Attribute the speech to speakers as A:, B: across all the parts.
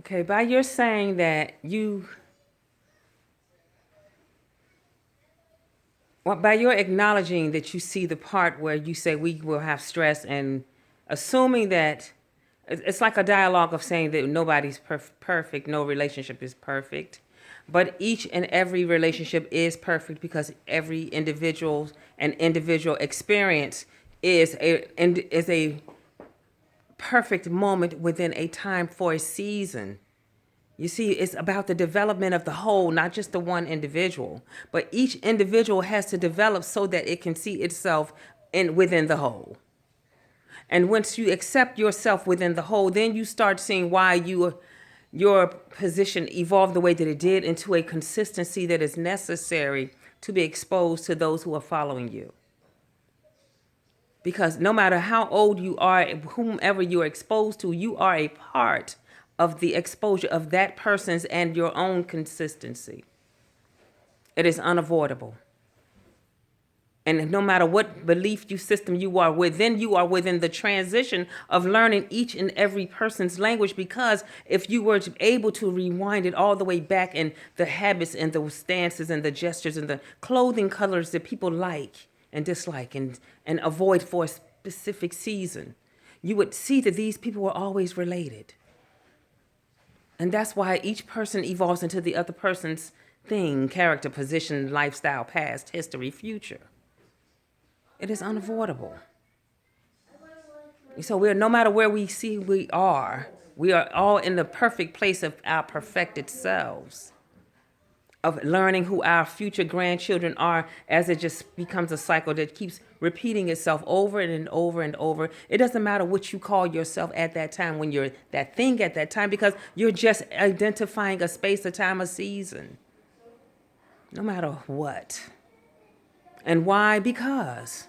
A: Okay, by your saying that well, by your acknowledging that you see the part where you say we will have stress and assuming that it's like a dialogue of saying that nobody's perfect, no relationship is perfect, but each and every relationship is perfect because every individual experience is a perfect moment within a time for a season. You see, it's about the development of the whole, not just the one individual, but each individual has to develop so that it can see itself in within the whole. And once you accept yourself within the whole, then you start seeing why your position evolved the way that it did into a consistency that is necessary to be exposed to those who are following you. Because no matter how old you are, whomever you're exposed to, you are a part of the exposure of that person's and your own consistency. It is unavoidable. And no matter what belief system you are within the transition of learning each and every person's language. Because if you were able to rewind it all the way back and the habits and the stances and the gestures and the clothing colors that people like and dislike and avoid for a specific season, you would see that these people were always related. And that's why each person evolves into the other person's thing, character, position, lifestyle, past, history, future. It is unavoidable. So no matter where we are all in the perfect place of our perfected selves, of learning who our future grandchildren are as it just becomes a cycle that keeps repeating itself over and over and over. It doesn't matter what you call yourself at that time when you're that thing at that time because you're just identifying a space, a time, a season. No matter what. And why? Because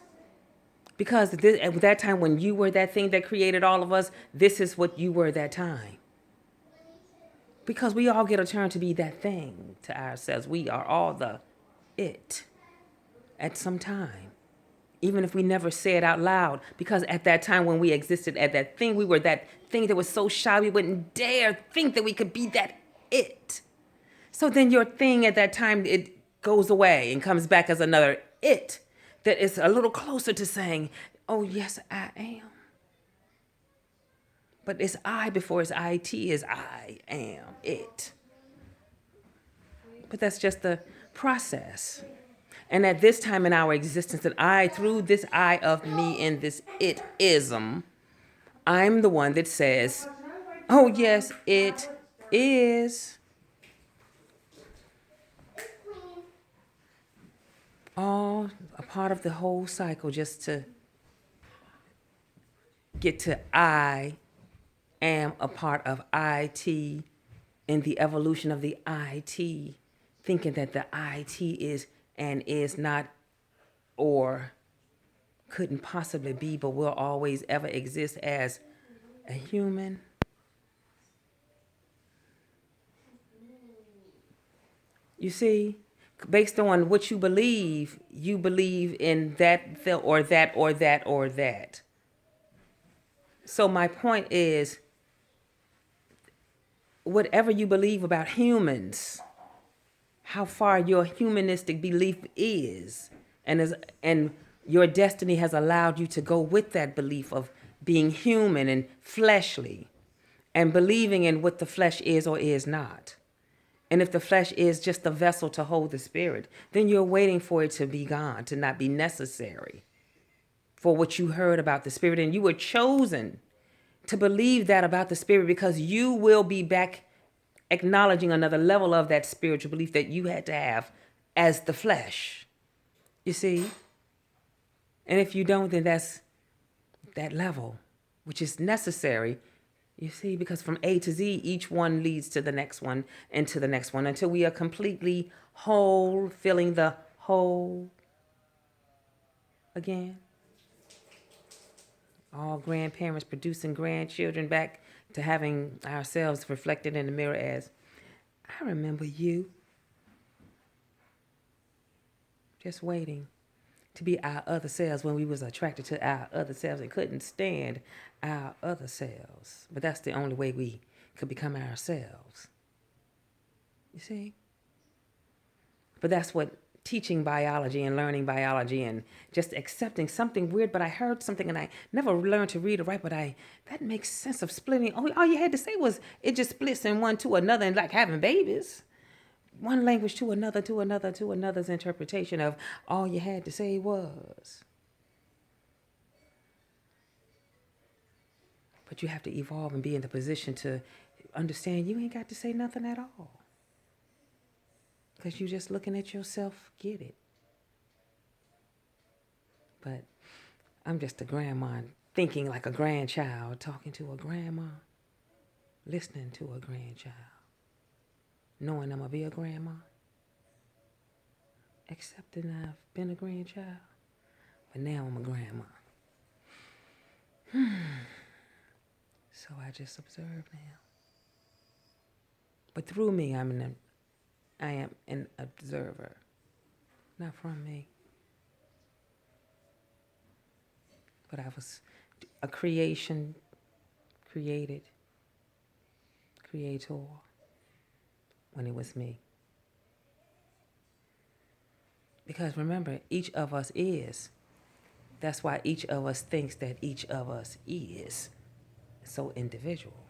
A: at that time when you were that thing that created all of us, this is what you were that time. Because we all get a turn to be that thing to ourselves. We are all the it at some time. Even if we never say it out loud. Because at that time when we existed at that thing, we were that thing that was so shy we wouldn't dare think that we could be that it. So then your thing at that time, it goes away and comes back as another it that is a little closer to saying, oh, yes, I am. But it's I before it's IT is I am it. But that's just the process. And at this time in our existence, that through this I of me in this it ism, I'm the one that says, oh, yes, it is. All a part of the whole cycle just to get to I am a part of IT in the evolution of the IT, thinking that the IT is and is not or couldn't possibly be, but will always ever exist as a human. You see, based on what you believe in that or that or that or that. So my point is, whatever you believe about humans, how far your humanistic belief is, and your destiny has allowed you to go with that belief of being human and fleshly, and believing in what the flesh is or is not. And if the flesh is just a vessel to hold the spirit, then you're waiting for it to be gone, to not be necessary for what you heard about the spirit. And you were chosen to believe that about the spirit because you will be back acknowledging another level of that spiritual belief that you had to have as the flesh. You see? And if you don't, then that's that level, which is necessary. You see, because from A to Z, each one leads to the next one and to the next one until we are completely whole, feeling the whole again. All grandparents producing grandchildren back to having ourselves reflected in the mirror as, I remember you. Just waiting to be our other selves when we was attracted to our other selves and couldn't stand our other selves. But that's the only way we could become ourselves. You see? But that's what teaching biology and learning biology and just accepting something weird. But I heard something and I never learned to read or write, but that makes sense of splitting. All you had to say was it just splits in one to another, and like having babies. One language to another, to another, to another's interpretation of all you had to say was. But you have to evolve and be in the position to understand you ain't got to say nothing at all. Because you just looking at yourself, get it. But I'm just a grandma thinking like a grandchild, talking to a grandma, listening to a grandchild, knowing I'm going to be a grandma, accepting I've been a grandchild, but now I'm a grandma. So I just observe now. But through me, I am an observer, not from me. But I was a creation, creator, when it was me. Because remember, each of us is. That's why each of us thinks that each of us is so individual.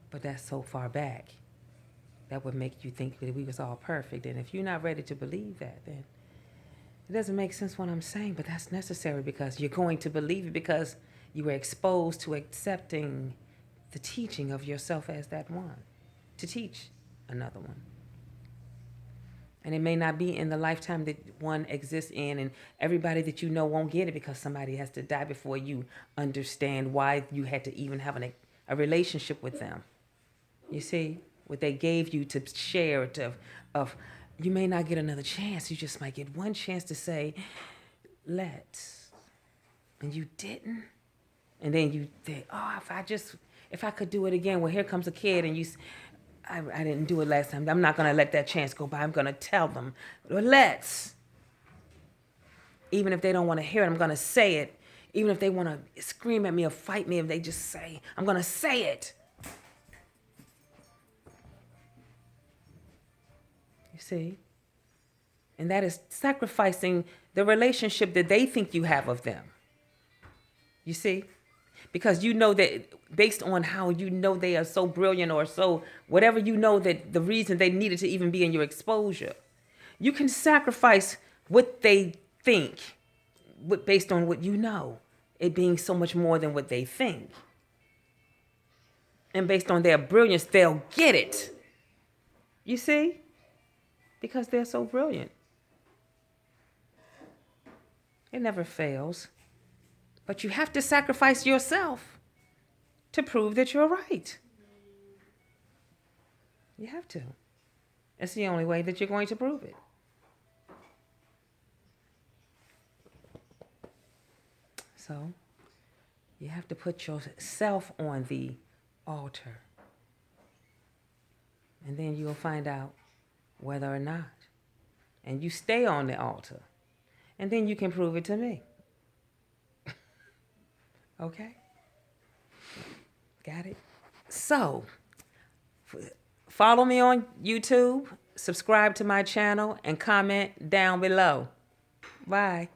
A: But that's so far back. That would make you think that we was all perfect. And if you're not ready to believe that, then it doesn't make sense what I'm saying, but that's necessary because you're going to believe it because you were exposed to accepting the teaching of yourself as that one, to teach another one. And it may not be in the lifetime that one exists in, and everybody that you know won't get it because somebody has to die before you understand why you had to even have a relationship with them. You see, what they gave you to share of you may not get another chance. You just might get one chance to say, let's. And you didn't. And then you think, oh, if I could do it again. Well, here comes a kid and I didn't do it last time. I'm not going to let that chance go by. I'm going to tell them, well, let's. Even if they don't want to hear it, I'm going to say it. Even if they want to scream at me or fight me, if they just say, I'm going to say it. You see? And that is sacrificing the relationship that they think you have of them. You see? Because you know that based on how you know they are so brilliant or so whatever you know that the reason they needed to even be in your exposure, you can sacrifice what they think based on what you know, it being so much more than what they think. And based on their brilliance, they'll get it. You see? Because they're so brilliant. It never fails. But you have to sacrifice yourself to prove that you're right. You have to. It's the only way that you're going to prove it. So, you have to put yourself on the altar. And then you'll find out whether or not. And you stay on the altar. And then you can prove it to me. Okay? Got it? So, follow me on YouTube, subscribe to my channel, and comment down below. Bye.